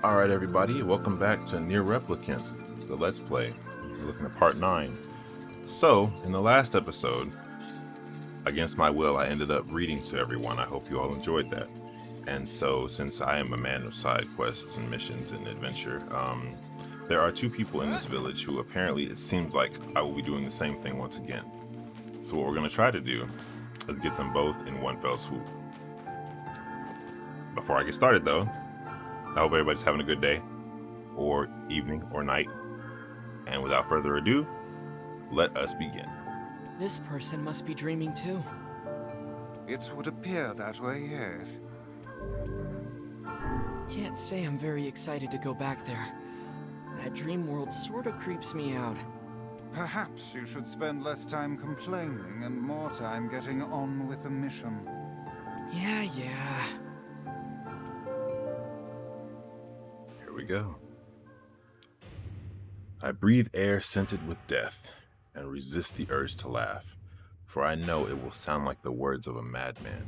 Alright everybody, welcome back to Neir Replicant, the Let's Play. We're looking at part 9. So, in the last episode, against my will, I ended up reading to everyone. I hope you all enjoyed that. And so, since I am a man of side quests and missions and adventure, there are two people in this village who apparently it seems like I will be doing the same thing once again. So what we're going to try to do is get them both in one fell swoop. Before I get started though, I hope everybody's having a good day, or evening, or night. And without further ado, let us begin. This person must be dreaming too. It would appear that way, yes. Can't say I'm very excited to go back there. That dream world sorta creeps me out. Perhaps you should spend less time complaining and more time getting on with the mission. Yeah. Here we go. I breathe air scented with death and resist the urge to laugh, for I know it will sound like the words of a madman.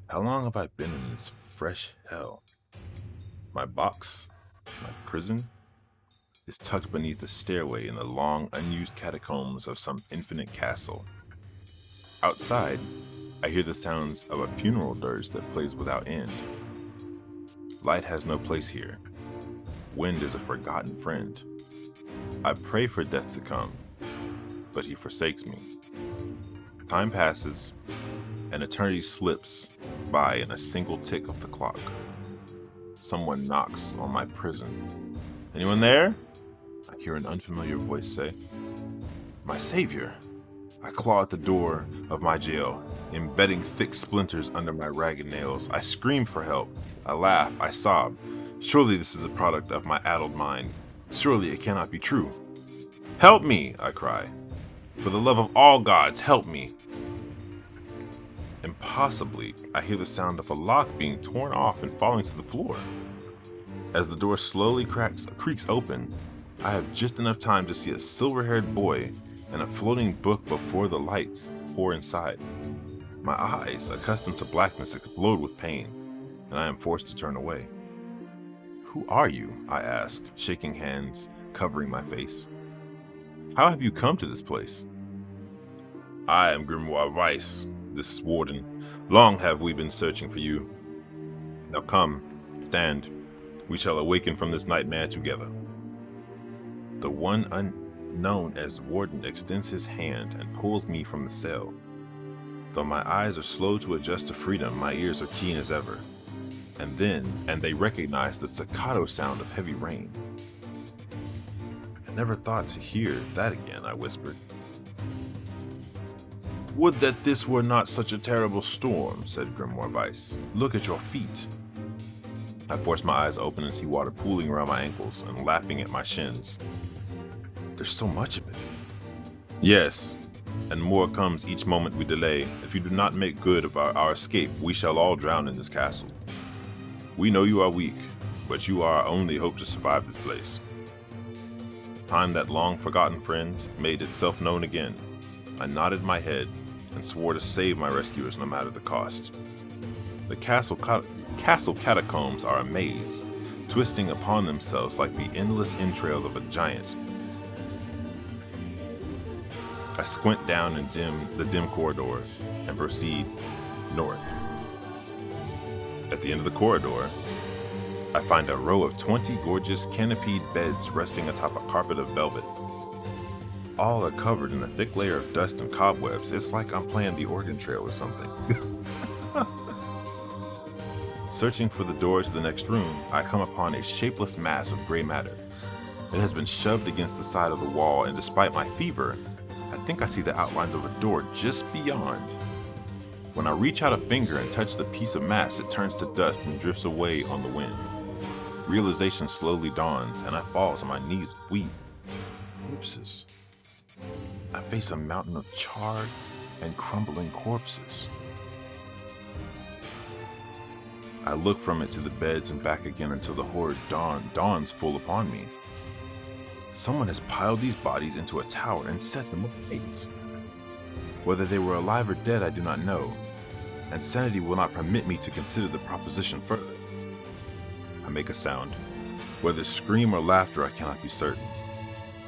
How long have I been in this fresh hell? My box, my prison, is tucked beneath a stairway in the long, unused catacombs of some infinite castle. Outside, I hear the sounds of a funeral dirge that plays without end. Light has no place here. Wind is a forgotten friend. I pray for death to come, but he forsakes me. Time passes, and eternity slips by in a single tick of the clock. Someone knocks on my prison. Anyone there? I hear an unfamiliar voice say. My savior. I claw at the door of my jail, embedding thick splinters under my ragged nails. I scream for help. I laugh. I sob. Surely this is a product of my addled mind. Surely it cannot be true. Help me, I cry. For the love of all gods, help me. Impossibly, I hear the sound of a lock being torn off and falling to the floor. As the door slowly creaks open, I have just enough time to see a silver-haired boy and a floating book before the lights pour inside. My eyes, accustomed to blackness, explode with pain, and I am forced to turn away. Who are you? I ask, shaking hands, covering my face. How have you come to this place? I am Grimoire Weiss. This is Warden. Long have we been searching for you. Now come, stand. We shall awaken from this nightmare together. The one unknown as Warden extends his hand and pulls me from the cell. Though my eyes are slow to adjust to freedom, my ears are keen as ever. And they recognize the staccato sound of heavy rain. I never thought to hear that again, I whispered. Would that this were not such a terrible storm, said Grimoire Weiss. Look at your feet. I force my eyes open and see water pooling around my ankles and lapping at my shins. There's so much of it. Yes, and more comes each moment we delay. If you do not make good of our escape, we shall all drown in this castle. We know you are weak, but you are our only hope to survive this place. Time, that long-forgotten friend, made itself known again. I nodded my head and swore to save my rescuers no matter the cost. The castle catacombs are a maze, twisting upon themselves like the endless entrails of a giant. I squint down the dim corridor and proceed north. At the end of the corridor, I find a row of 20 gorgeous canopied beds resting atop a carpet of velvet. All are covered in a thick layer of dust and cobwebs. It's like I'm playing the Oregon Trail or something. Searching for the door to the next room, I come upon a shapeless mass of gray matter. It has been shoved against the side of the wall, and despite my fever, I think I see the outlines of a door just beyond. When I reach out a finger and touch the piece of mass, it turns to dust and drifts away on the wind. Realization slowly dawns, and I fall to my knees weak. Corpses. I face a mountain of charred and crumbling corpses. I look from it to the beds and back again until the horrid dawns full upon me. Someone has piled these bodies into a tower and set them ablaze. Whether they were alive or dead, I do not know, and sanity will not permit me to consider the proposition further. I make a sound. Whether scream or laughter, I cannot be certain.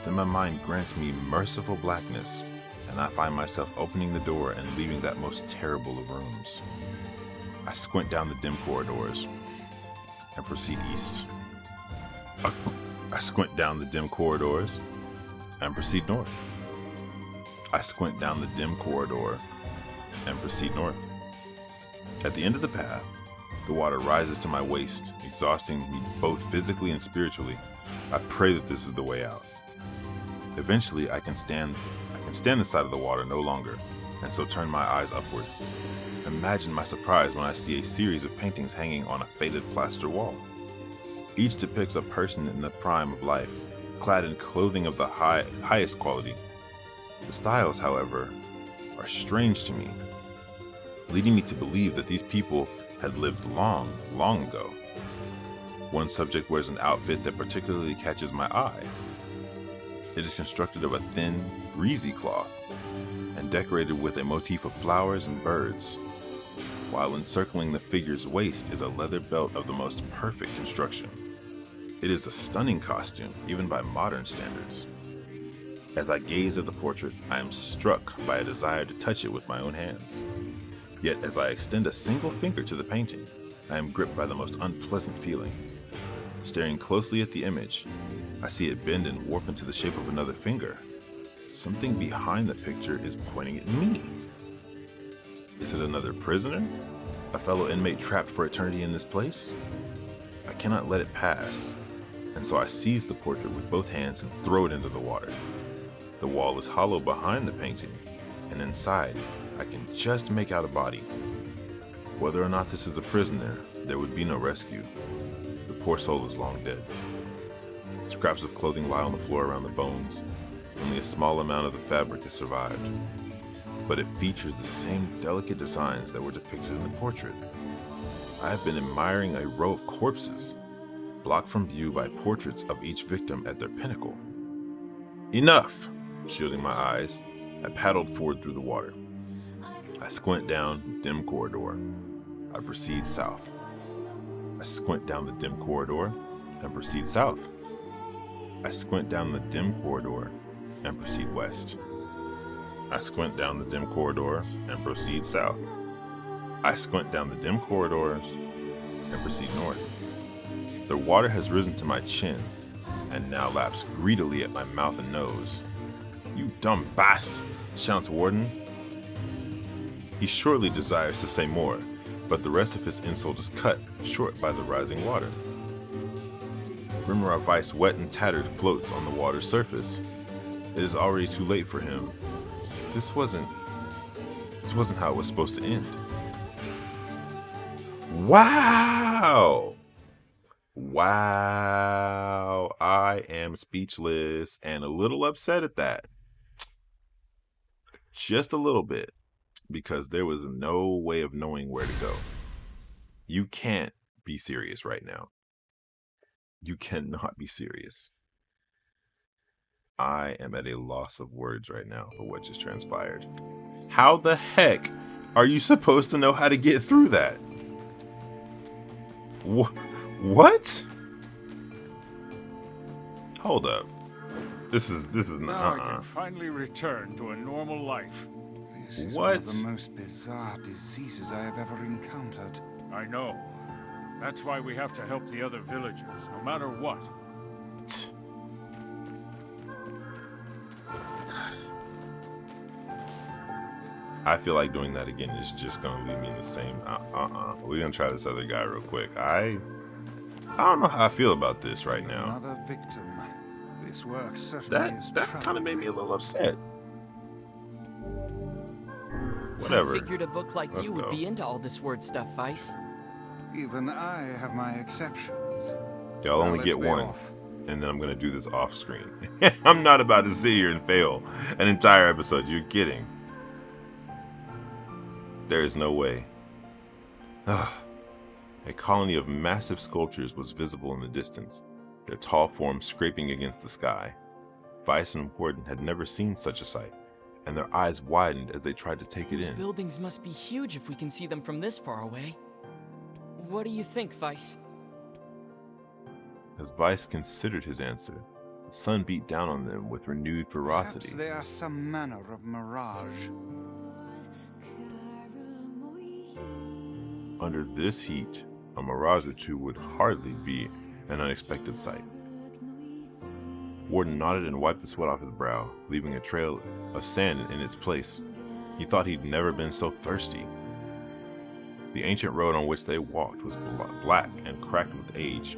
Then my mind grants me merciful blackness, and I find myself opening the door and leaving that most terrible of rooms. I squint down the dim corridors and proceed east. I squint down the dim corridors and proceed north. I squint down the dim corridor and proceed north. At the end of the path, the water rises to my waist, exhausting me both physically and spiritually. I pray that this is the way out. Eventually, I can stand the sight of the water no longer, and so turn my eyes upward. Imagine my surprise when I see a series of paintings hanging on a faded plaster wall. Each depicts a person in the prime of life, clad in clothing of the highest quality. The styles, however, are strange to me, leading me to believe that these people had lived long, long ago. One subject wears an outfit that particularly catches my eye. It is constructed of a thin, greasy cloth and decorated with a motif of flowers and birds, while encircling the figure's waist is a leather belt of the most perfect construction. It is a stunning costume, even by modern standards. As I gaze at the portrait, I am struck by a desire to touch it with my own hands. Yet as I extend a single finger to the painting, I am gripped by the most unpleasant feeling. Staring closely at the image, I see it bend and warp into the shape of another finger. Something behind the picture is pointing at me. Is it another prisoner? A fellow inmate trapped for eternity in this place? I cannot let it pass, and so I seize the portrait with both hands and throw it into the water. The wall is hollow behind the painting, and inside, I can just make out a body. Whether or not this is a prisoner, there would be no rescue. The poor soul is long dead. Scraps of clothing lie on the floor around the bones. Only a small amount of the fabric has survived, but it features the same delicate designs that were depicted in the portrait. I have been admiring a row of corpses, blocked from view by portraits of each victim at their pinnacle. Enough! Shielding my eyes, I paddled forward through the water. I squint down the dim corridor. I proceed south. I squint down the dim corridor and proceed south. I squint down the dim corridor and proceed west. I squint down the dim corridor and proceed south. I squint down the dim corridors and proceed north. The water has risen to my chin and now laps greedily at my mouth and nose. "You dumb bastard!" shouts Warden. He shortly desires to say more, but the rest of his insult is cut short by the rising water. Rimmer Vice, wet and tattered, floats on the water's surface. It is already too late for him. This wasn't how it was supposed to end. Wow! Wow! I am speechless and a little upset at that. Just a little bit, because there was no way of knowing where to go. You can't be serious right now. You cannot be serious. I am at a loss of words right now for what just transpired. How the heck are you supposed to know how to get through that? What? Hold up. This is Now I not. can finally return to a normal life. This is What? one of the most bizarre diseases I have ever encountered. I know. That's why we have to help the other villagers, no matter what. I feel like doing that again is just gonna leave me in the same. We're gonna try this other guy real quick. I don't know how I feel about this right now. Another victim. This work certainly is That kind of made me a little upset. Whatever. I figured a book like Let's you would go. be into all this word stuff, Vice. Even I have my exceptions. Y'all Now only let's get be one, off. and then I'm gonna do this off screen. I'm not about to sit here and fail an entire episode. You're kidding. There is no way. A colony of massive sculptures was visible in the distance, their tall forms scraping against the sky. Vice and Warden had never seen such a sight, and their eyes widened as they tried to take it Those in. buildings must be huge if we can see them from this far away. What do you think, Vice? As Vice considered his answer, the sun beat down on them with renewed Perhaps ferocity. they are some manner of mirage. Under this heat, a mirage or two would hardly be an unexpected sight. Warden nodded and wiped the sweat off his brow, leaving a trail of sand in its place. He thought he'd never been so thirsty. The ancient road on which they walked was black and cracked with age.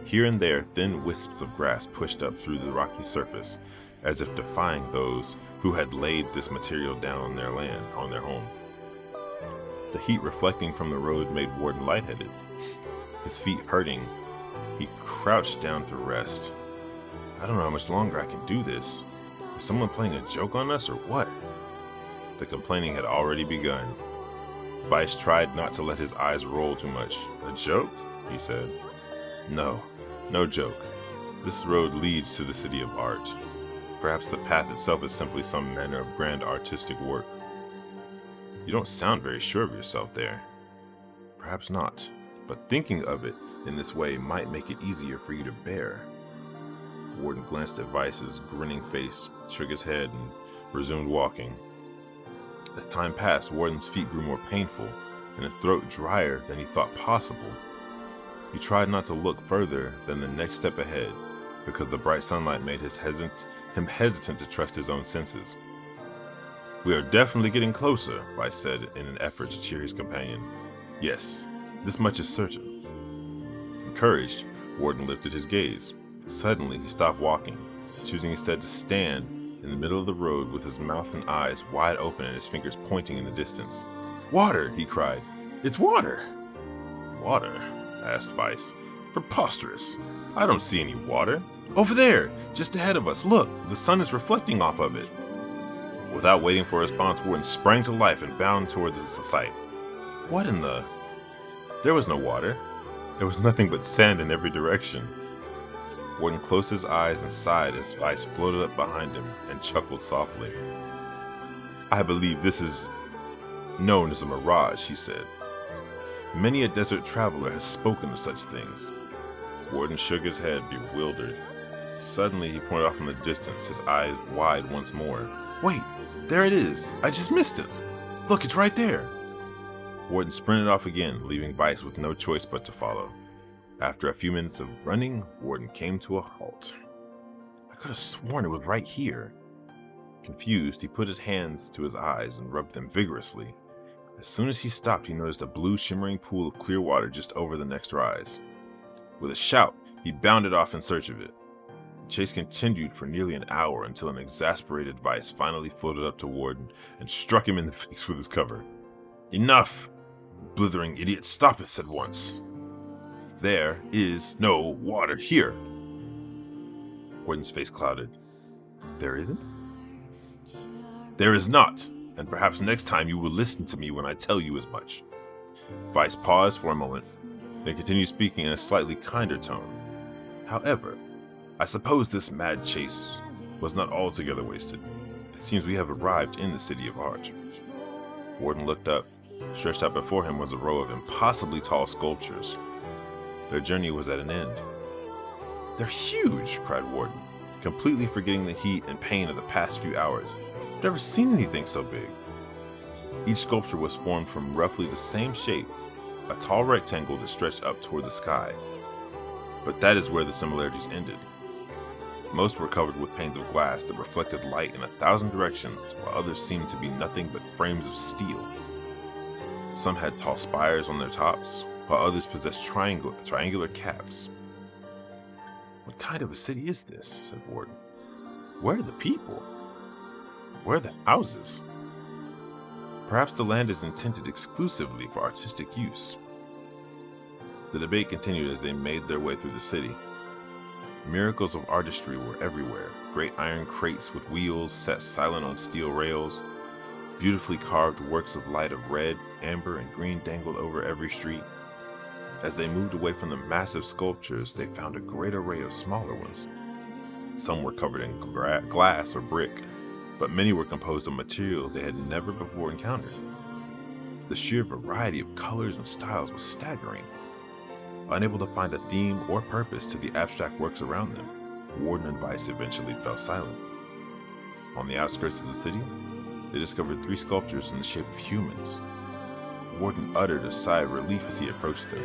Here and there, thin wisps of grass pushed up through the rocky surface, as if defying those who had laid this material down on their land, on their home. The heat reflecting from the road made Warden lightheaded. His feet hurting, he crouched down to rest. I don't know how much longer I can do this. Is someone playing a joke on us or what? The complaining had already begun. Vice tried not to let his eyes roll too much. A joke? He said. No joke. This road leads to the city of art. Perhaps the path itself is simply some manner of grand artistic work. You don't sound very sure of yourself there. Perhaps not, but thinking of it in this way might make it easier for you to bear. Warden glanced at Vice's grinning face, shook his head, and resumed walking. As time passed, Warden's feet grew more painful, and his throat drier than he thought possible. He tried not to look further than the next step ahead, because the bright sunlight made him hesitant to trust his own senses. We are definitely getting closer, Vice said in an effort to cheer his companion. Yes, this much is certain. Encouraged, Warden lifted his gaze. Suddenly, he stopped walking, choosing instead to stand in the middle of the road with his mouth and eyes wide open and his fingers pointing in the distance. Water, he cried. It's water! Water? Asked Vice. Preposterous. I don't see any water. Over there, just ahead of us. Look, the sun is reflecting off of it. Without waiting for a response, Warden sprang to life and bounded toward the sight. What in the... There was no water. There was nothing but sand in every direction. Warden closed his eyes and sighed as Vice floated up behind him and chuckled softly. I believe this is known as a mirage, he said. Many a desert traveler has spoken of such things. Warden shook his head, bewildered. Suddenly he pointed off in the distance, his eyes wide once more. Wait, there it is! I just missed it! Look, it's right there! Warden sprinted off again, leaving Vice with no choice but to follow. After a few minutes of running, Warden came to a halt. I could have sworn it was right here. Confused, he put his hands to his eyes and rubbed them vigorously. As soon as he stopped, he noticed a blue shimmering pool of clear water just over the next rise. With a shout, he bounded off in search of it. The chase continued for nearly an hour until an exasperated Vice finally floated up to Warden and struck him in the face with his cover. Enough! Blithering idiot, stop it, said once. There is no water here. Warden's face clouded. There isn't? There is not, and perhaps next time you will listen to me when I tell you as much. Vice paused for a moment, then continued speaking in a slightly kinder tone. However, I suppose this mad chase was not altogether wasted. It seems we have arrived in the city of art. Warden looked up. Stretched out before him was a row of impossibly tall sculptures. Their journey was at an end. They're huge, cried Warden, completely forgetting the heat and pain of the past few hours. I've never seen anything so big. Each sculpture was formed from roughly the same shape, a tall rectangle that stretched up toward the sky. But that is where the similarities ended. Most were covered with panes of glass that reflected light in 1,000 directions, while others seemed to be nothing but frames of steel. Some had tall spires on their tops, while others possessed triangular caps. What kind of a city is this? Said Warden. Where are the people? Where are the houses? Perhaps the land is intended exclusively for artistic use. The debate continued as they made their way through the city. Miracles of artistry were everywhere. Great iron crates with wheels set silent on steel rails. Beautifully carved works of light of red, amber, and green dangled over every street. As they moved away from the massive sculptures, they found a great array of smaller ones. Some were covered in glass or brick, but many were composed of material they had never before encountered. The sheer variety of colors and styles was staggering. Unable to find a theme or purpose to the abstract works around them, Warden and Vice eventually fell silent. On the outskirts of the city, they discovered 3 sculptures in the shape of humans. Warden uttered a sigh of relief as he approached them.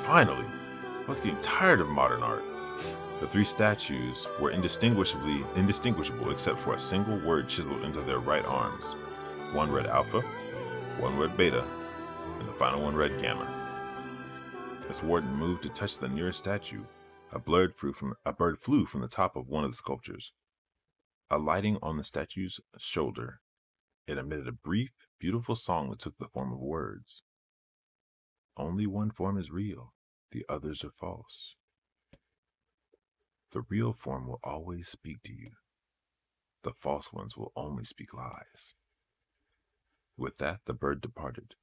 Finally! I was getting tired of modern art. The 3 statues were indistinguishable except for a single word chiseled into their right arms. One read Alpha, one read Beta, and the final one read Gamma. As Warden moved to touch the nearest statue, a bird flew from the top of one of the sculptures. Alighting on the statue's shoulder, it emitted a brief, beautiful song that took the form of words. Only one form is real, the others are false. The real form will always speak to you. The false ones will only speak lies. With that, the bird departed.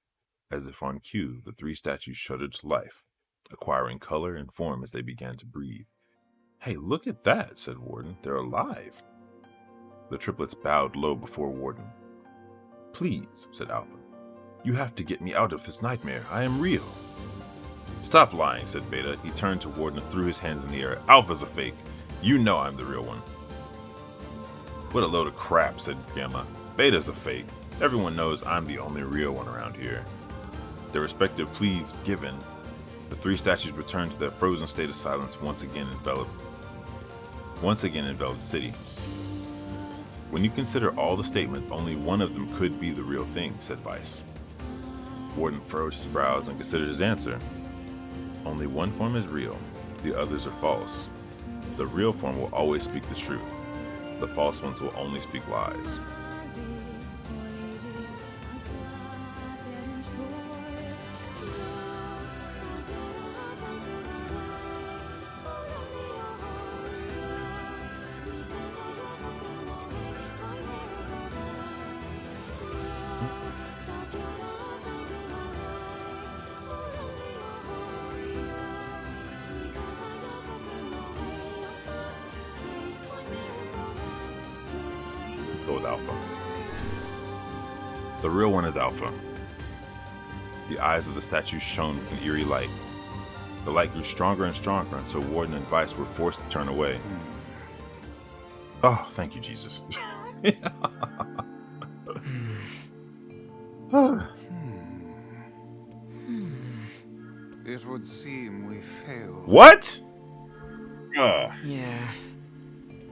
As if on cue, the 3 statues shuddered to life, acquiring color and form as they began to breathe. Hey, look at that, said Warden. They're alive. The triplets bowed low before Warden. Please, said Alpha. You have to get me out of this nightmare. I am real. Stop lying, said Beta. He turned to Warden and threw his hands in the air. Alpha's a fake. You know I'm the real one. What a load of crap, said Gamma. Beta's a fake. Everyone knows I'm the only real one around here. Their respective pleas given, the 3 statues returned to their frozen state of silence once again enveloped the city. When you consider all the statements, only one of them could be the real thing, said Vice. Warden furrowed his brows and considered his answer. Only one form is real, the others are false. The real form will always speak the truth. The false ones will only speak lies. Go with Alpha. The real one is Alpha. The eyes of the statue shone with an eerie light. The light grew stronger and stronger until Warden and Vice were forced to turn away. Oh, thank you, Jesus. It would seem we failed. What? Yeah.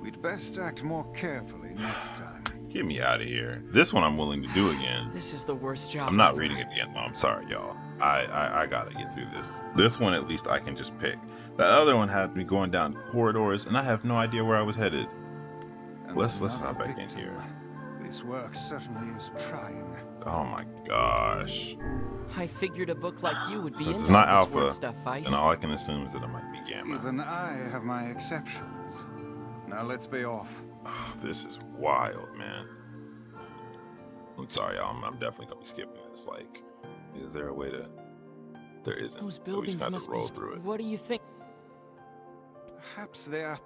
We'd best act more carefully next time. Get me out of here. This one I'm willing to do again. This is the worst job I'm not ever. reading it again. No, I'm sorry, y'all. I gotta get through this. This one at least I can just pick. That other one had me going down corridors and I have no idea where I was headed. And Let's another hop back in victim. here. This work certainly is trying. Oh my gosh. I figured a book like you would be Since into it's not all this word Alpha, stuff, Vice. and all I can assume is that it might be Gamma. Even I have my exceptions. Now let's be off. Oh, this is wild, man. I'm sorry, y'all. I'm definitely gonna be skipping this. Like, is there a way to? There isn't. Those So we buildings just have must to roll be. through it. What do you think? Perhaps they are.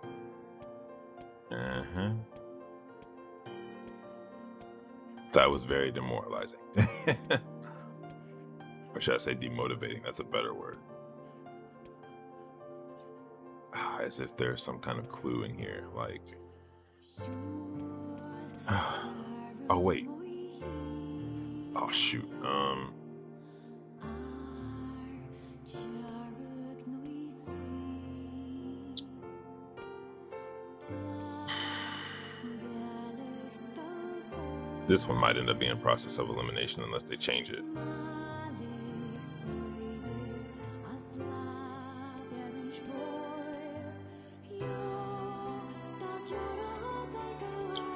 That was very demoralizing. Or should I say demotivating? That's a better word. As if there's some kind of clue in here, like. Oh wait. Oh shoot. This one might end up being a process of elimination unless they change it.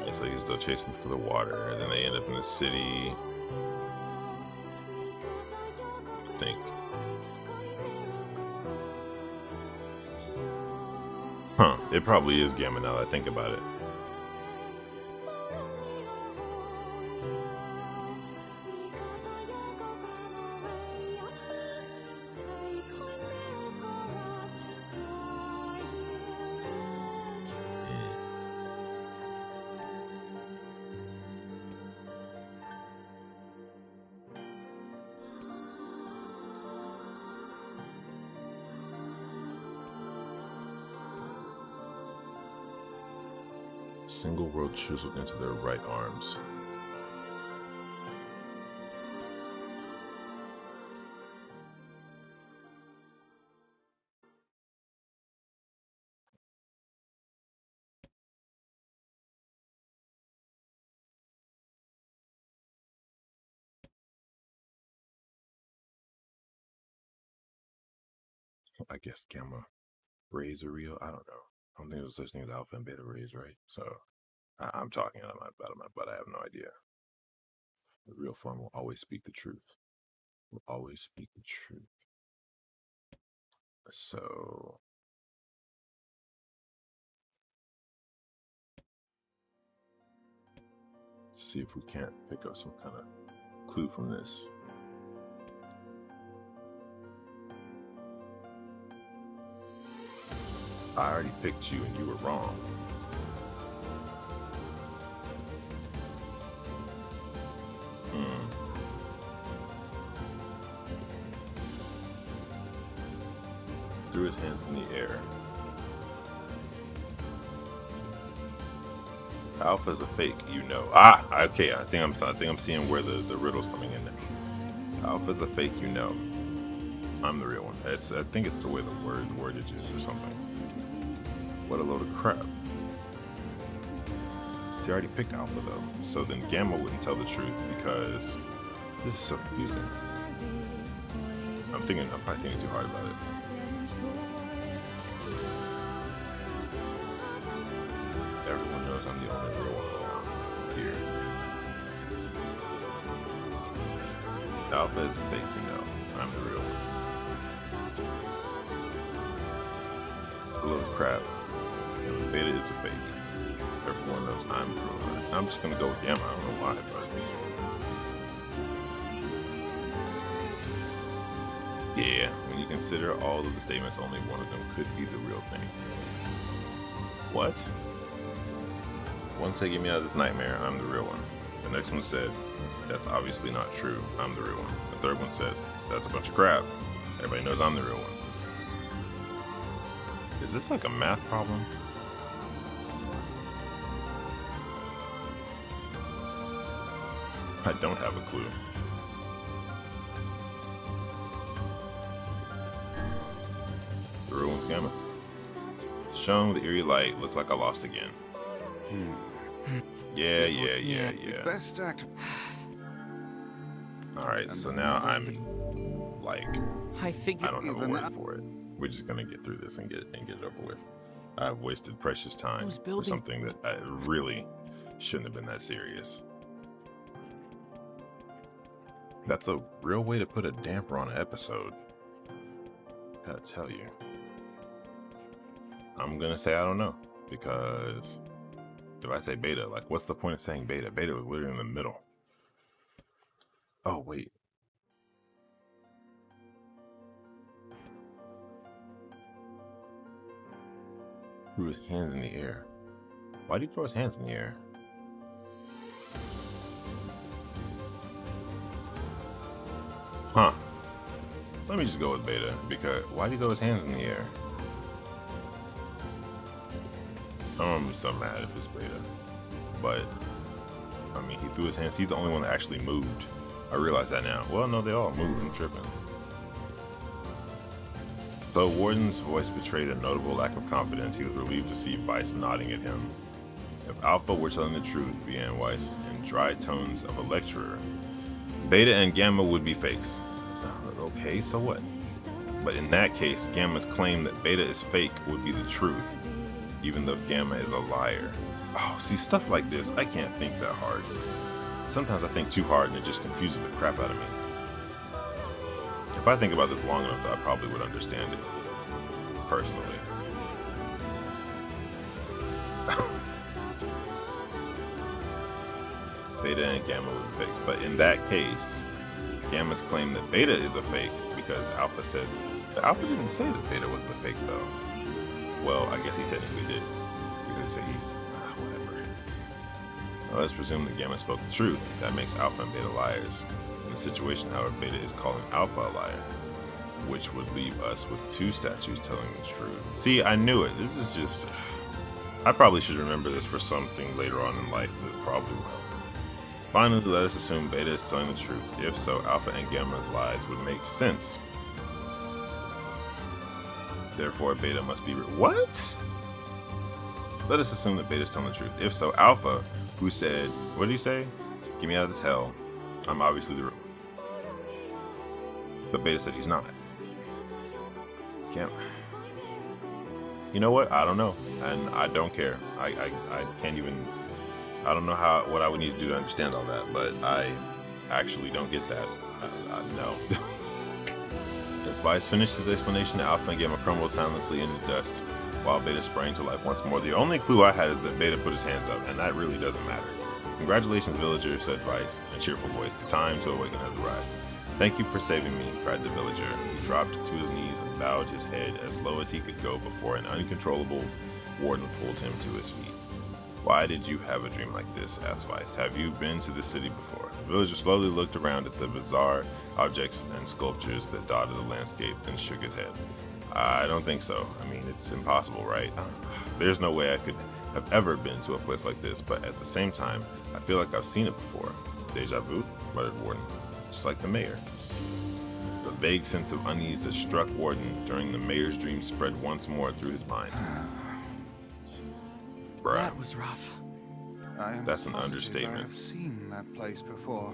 Yeah, so he's still chasing for the water, and then they end up in the city. I think. Huh, it probably is Gamma now that I think about it. Single world chiseled into their right arms. I guess gamma rays are real. I don't know. I don't think there's such thing as alpha and beta rays, right? So I'm talking out of my butt. I have no idea. The real form will always speak the truth. Will always speak the truth. So let's see if we can't pick up some kind of clue from this. I already picked you and you were wrong. Threw his hands in the air. Alpha's a fake, you know. Okay. I think I'm seeing where the riddle's coming in now. Alpha's a fake, you know. I'm the real one. I think it's the way the wordage is or something. What a load of crap. He already picked Alpha though, so then Gamma wouldn't tell the truth because this is so confusing. I'm probably thinking too hard about it. Everyone knows I'm the only real one around here. Alpha is a fake, you know. I'm the real one. A load of crap. And Beta is a fake. Everyone knows I'm the real one. I'm just gonna go with Gamma. I don't know why, but yeah. When you consider all of the statements, only one of them could be the real thing. What? One said, "Get me out of this nightmare. I'm the real one." The next one said, "That's obviously not true. I'm the real one." The third one said, "That's a bunch of crap. Everybody knows I'm the real one." Is this like a math problem? I don't have a clue. The real one's Gamma. Shown with the eerie light, looks like I lost again. Yeah. Best act. Alright, so now I'm like, I figured. I don't have a word for it. We're just gonna get through this and get it over with. I've wasted precious time for something that really shouldn't have been that serious. That's a real way to put a damper on an episode. Gotta tell you. I'm gonna say I don't know, because if I say Beta, like, what's the point of saying Beta? Beta was literally in the middle. Oh, wait. Threw his hands in the air. Why did he throw his hands in the air? Huh. Let me just go with Beta, because why did he throw his hands in the air? I'm gonna be so mad if it's Beta. But, I mean, he threw his hands. He's the only one that actually moved. I realize that now. Well, no, they all moved. I'm tripping. Though Warden's voice betrayed a notable lack of confidence, he was relieved to see Weiss nodding at him. If Alpha were telling the truth, began Weiss in dry tones of a lecturer, Beta and Gamma would be fakes. Okay, so what? But in that case, Gamma's claim that Beta is fake would be the truth, even though Gamma is a liar. Oh, see, stuff like this, I can't think that hard. Sometimes I think too hard and it just confuses the crap out of me. If I think about this long enough, I probably would understand it. Personally. Beta and Gamma would be fakes, but in that case, Gamma's claim that Beta is a fake because Alpha said... But Alpha didn't say that Beta was the fake, though. Well, I guess he technically did. Because he's... whatever. Well, let's presume that Gamma spoke the truth. That makes Alpha and Beta liars. In the situation, however, Beta is calling Alpha a liar, which would leave us with two statues telling the truth. See, I knew it. This is just... I probably should remember this for something later on in life, but probably will. Finally, let us assume Beta is telling the truth. If so, Alpha and Gamma's lies would make sense. Therefore, Beta must be what? Let us assume that Beta is telling the truth. If so, Alpha, who said, what did he say? Get me out of this hell. I'm obviously the real one. But Beta said he's not. Can't. You know what? I don't know, and I don't care. I can't even. I don't know what I would need to do to understand all that, but I actually don't get that. No. As Vice finished his explanation, Alpha and Gamma crumbled soundlessly into dust, while Beta sprang to life once more. The only clue I had is that Beta put his hands up, and that really doesn't matter. Congratulations, villager, said Vice in a cheerful voice. The time to awaken has arrived. Thank you for saving me, cried the villager. He dropped to his knees and bowed his head as low as he could go before an uncontrollable Warden pulled him to his feet. Why did you have a dream like this? Asked Vice. Have you been to the city before? The villager slowly looked around at the bizarre objects and sculptures that dotted the landscape and shook his head. I don't think so. I mean, it's impossible, right? There's no way I could have ever been to a place like this, but at the same time, I feel like I've seen it before. Deja vu? Muttered Warden. Just like the mayor. The vague sense of unease that struck Warden during the mayor's dream spread once more through his mind. Bruh. That was rough. That's an understatement. I've seen that place before.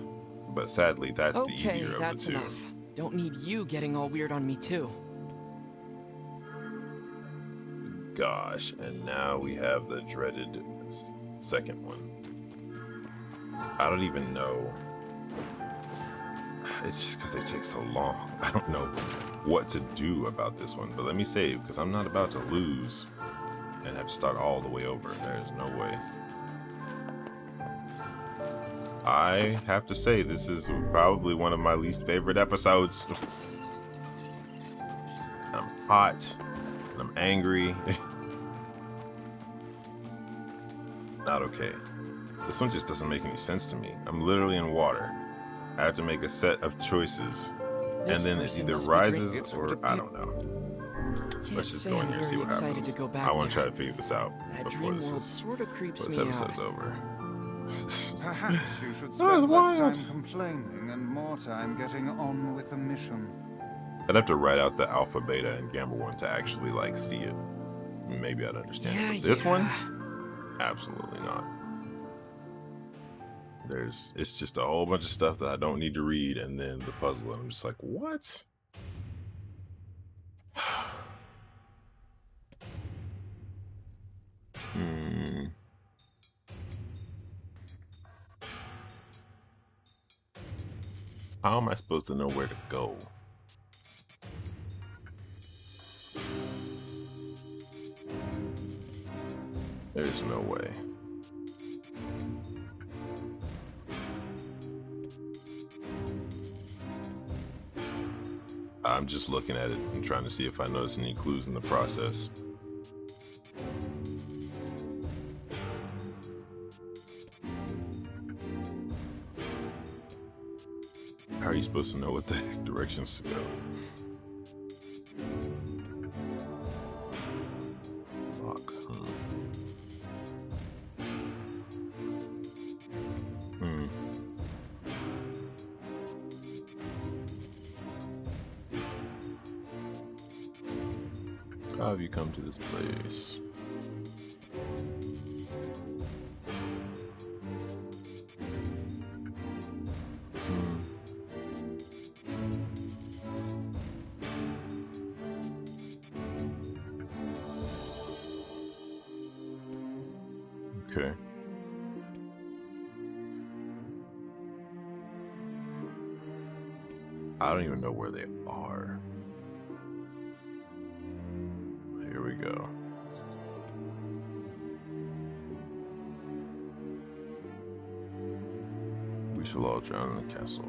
But sadly, that's the Okay, easier of that's the two. enough. Don't need you getting all weird on me too. Gosh, and now we have the dreaded second one. I don't even know. It's just because they take so long. I don't know what to do about this one, but let me save because I'm not about to lose and have to start all the way over. There's no way. I have to say, this is probably one of my least favorite episodes. I'm hot, and I'm angry. Not okay. This one just doesn't make any sense to me. I'm literally in water. I have to make a set of choices, This and then it person either must be rises drinking. or I don't know. Can't Let's just say go in I'm here and see very what excited happens. to go back I want to there. try to figure this out That before dream this world sorta creeps this me out. episode's over. Perhaps you should That spend was less wild. time complaining and more time getting on with the mission. I'd have to write out the alpha, beta, and gamma one to actually like see it. Maybe I'd understand it. But this one, absolutely not. It's just a whole bunch of stuff that I don't need to read, and then the puzzle, and I'm just like, what? How am I supposed to know where to go? There's no way. I'm just looking at it and trying to see if I notice any clues in the process. How are you supposed to know what the heck directions to go? Fuck. How have you come to this place? Okay. I don't even know where they are. Here we go. We shall all drown in the castle.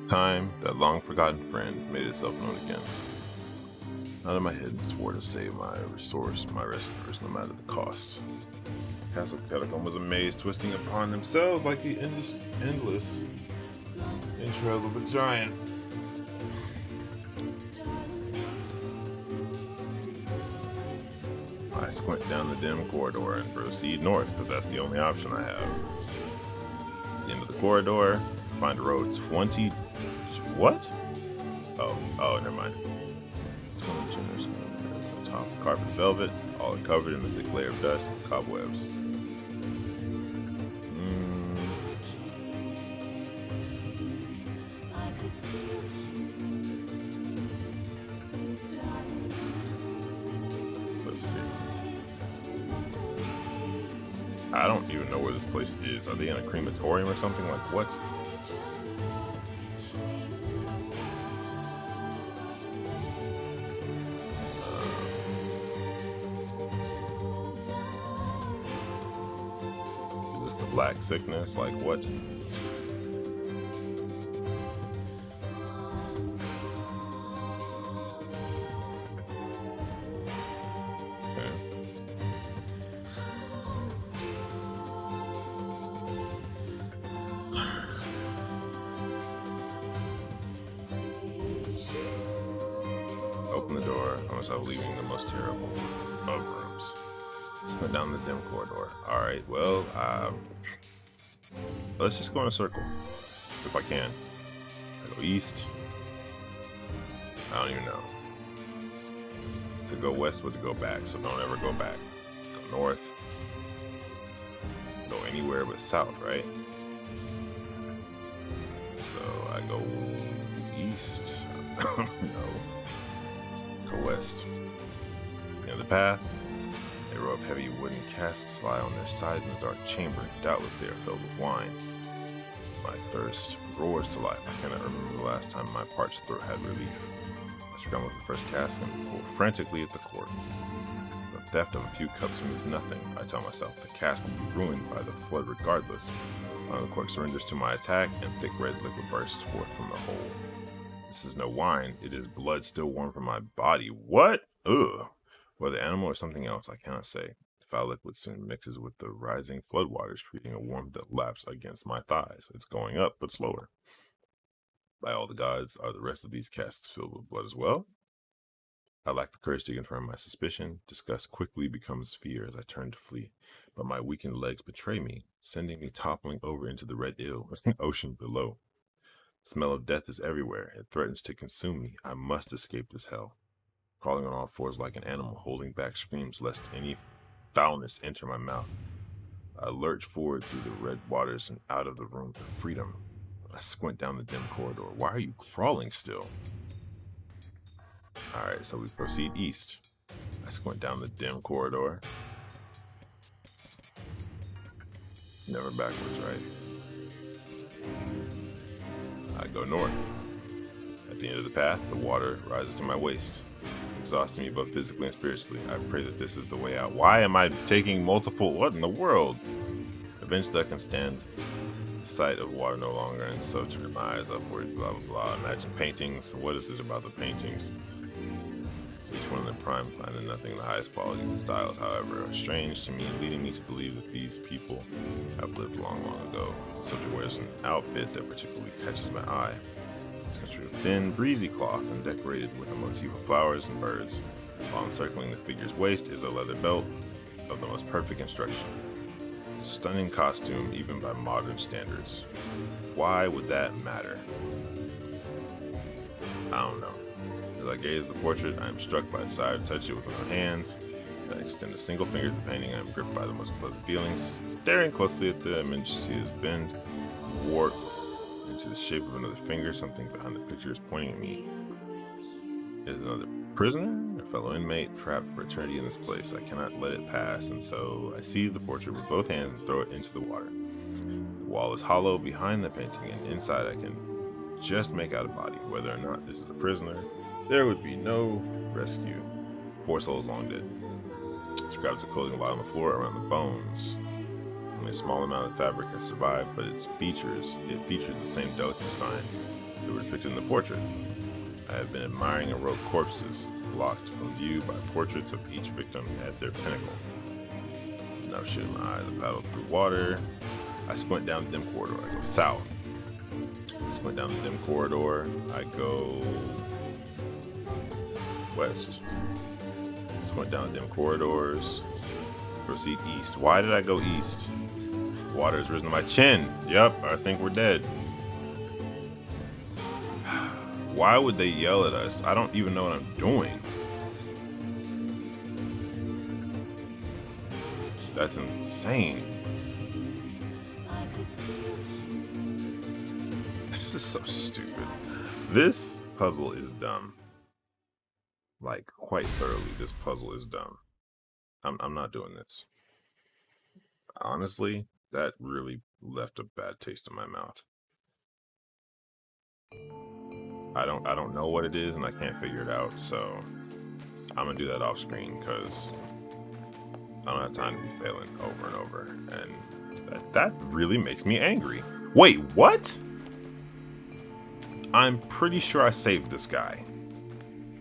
Time, that long-forgotten friend, made itself known again. Out of my head swore to save my rescuers, no matter the cost. Castle Catacomb was a maze twisting upon themselves like the endless entrails of a giant. I squint down the dim corridor and proceed north, because that's the only option I have. At the end of the corridor, find row 20. What? Oh, never mind. 22 top carpet velvet, all covered in a thick layer of dust and cobwebs. Let's see. I don't even know where this place is. Are they in a crematorium or something? Like what? Is this the black sickness? Like what? Open the door, I myself leaving the most terrible of rooms. Went down the dim corridor. Alright, well, let's just go in a circle. If I can. I go east. I don't even know. To go west would to go back, so don't ever go back. Go north. Go anywhere but south, right? So I go east. No. Go west. In the path, a row of heavy wooden casks lie on their side in a dark chamber. Doubtless they are filled with wine. My thirst roars to life. I cannot remember the last time my parched throat had relief. I scramble to the first cask and pull frantically at the cork. The theft of a few cups means nothing. I tell myself the cask will be ruined by the flood regardless. One of the cork surrenders to my attack, and thick red liquid bursts forth from the hole. This is no wine. It is blood still warm from my body. What? Ugh. Whether animal or something else, I cannot say. The foul liquid soon mixes with the rising floodwaters, creating a warmth that laps against my thighs. It's going up, but slower. By all the gods, are the rest of these casks filled with blood as well? I lack the courage to confirm my suspicion. Disgust quickly becomes fear as I turn to flee. But my weakened legs betray me, sending me toppling over into the red ocean below. The smell of death is everywhere. It threatens to consume me. I must escape this hell. Crawling on all fours like an animal, holding back screams lest any foulness enter my mouth. I lurch forward through the red waters and out of the room to freedom. I squint down the dim corridor. Why are you crawling still? Alright, so we proceed east. I squint down the dim corridor. Never backwards, right? I go north. At the end of the path, the water rises to my waist, exhausting me both physically and spiritually. I pray that this is the way out. Why am I taking multiple? What in the world? Eventually I can stand the sight of water no longer, and so turn my eyes upward, blah blah blah. Imagine paintings. What is it about the paintings? Each one of them prime, finding nothing in the highest quality. The styles, however, are strange to me, leading me to believe that these people have lived long, long ago. The subject wears an outfit that particularly catches my eye. It's constructed of thin, breezy cloth and decorated with a motif of flowers and birds. While encircling the figure's waist is a leather belt of the most perfect construction. Stunning costume, even by modern standards. Why would that matter? I don't know. As I gaze at the portrait, I am struck by a desire to touch it with my own hands. As I extend a single finger to the painting, I am gripped by the most pleasant feelings. Staring closely at the image, see it bend, warp into the shape of another finger. Something behind the picture is pointing at me. Is it another prisoner? A fellow inmate trapped for eternity in this place. I cannot let it pass, and so I seize the portrait with both hands and throw it into the water. The wall is hollow behind the painting, and inside I can just make out a body. Whether or not this is a prisoner, there would be no rescue. Poor soul is long dead. Scraps of clothing lie on the floor around the bones. Only a small amount of fabric has survived, but it features the same delicate designs that were depicted in the portrait. I have been admiring a row of corpses, blocked from view by portraits of each victim at their pinnacle. Now shooting my eyes, I paddle through water. I squint down the dim corridor. I go south. I squint down the dim corridor. I go west. Just went down dim corridors. Proceed east. Why did I go east? Water has risen to my chin. Yep, I think we're dead. Why would they yell at us? I don't even know what I'm doing. That's insane. This is so stupid. This puzzle is dumb. Like, quite thoroughly, this puzzle is dumb. I'm not doing this. Honestly, that really left a bad taste in my mouth. I don't know what it is and I can't figure it out, so I'm gonna do that off screen because I don't have time to be failing over and over, and that really makes me angry. Wait, what? I'm pretty sure I saved this guy.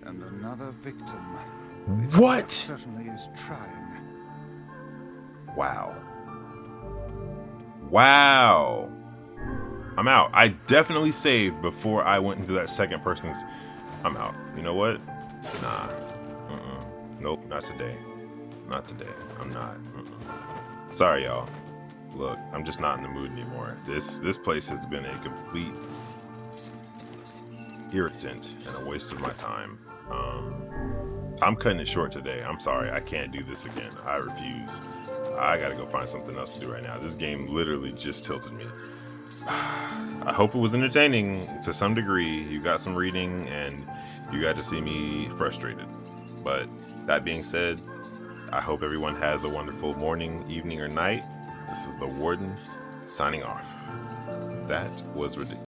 And another victim. What? Certainly is trying. Wow. Wow. I'm out. I definitely saved before I went into that second person's. I'm out. You know what? Nah. Nope, not today. Not today. I'm not. Sorry, y'all. Look, I'm just not in the mood anymore. This place has been a complete irritant and a waste of my time. I'm cutting it short today. I'm sorry. I can't do this again. I refuse. I gotta go find something else to do right now. This game literally just tilted me. I hope it was entertaining to some degree. You got some reading and you got to see me frustrated. But that being said, I hope everyone has a wonderful morning, evening, or night. This is the Warden signing off. That was ridiculous.